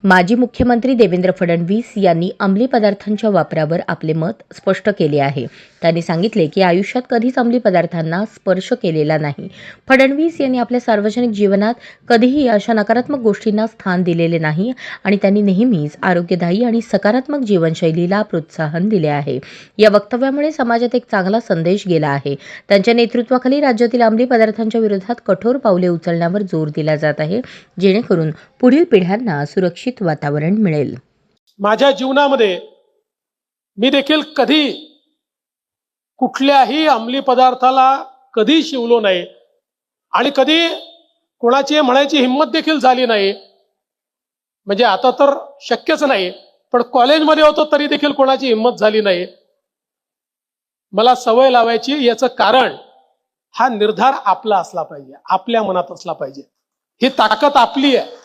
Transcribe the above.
माजी मुख्यमंत्री देवेंद्र फडणवीस यांनी अंमली पदार्थांच्या वापरावर आपले मत स्पष्ट केले आहे. त्यांनी सांगितले की आयुष्यात कधीच अंमली पदार्थांना स्पर्श केलेला नाही. फडणवीस यांनी आपल्या सार्वजनिक जीवनात कधीही अशा नकारात्मक गोष्टींना स्थान दिलेले नाही आणि त्यांनी नेहमीच आरोग्यदायी आणि सकारात्मक जीवनशैलीला प्रोत्साहन दिले आहे. या वक्तव्यामुळे समाजात एक चांगला संदेश गेला आहे. त्यांच्या नेतृत्वाखाली राज्यातील अंमली पदार्थांच्या विरोधात कठोर पावले उचलण्यावर जोर दिला जात आहे, जेणेकरून पुढील पिढ्यांना सुरक्षित वातावरण मिळेल. माझ्या जीवनामध्ये मी देखील कधी कुठल्याही अंमली पदार्थाला कधी शिवलो नाही आणि कधी कोणाची म्हणायची हिंमत देखील झाली नाही. म्हणजे आता तर शक्यच नाही, पण कॉलेजमध्ये होतो तरी देखील कोणाची हिंमत झाली नाही. मला सवय लावायची, याचं कारण हा निर्धार आपला असला पाहिजे, आपल्या मनात असला पाहिजे. ही ताकद आपली आहे.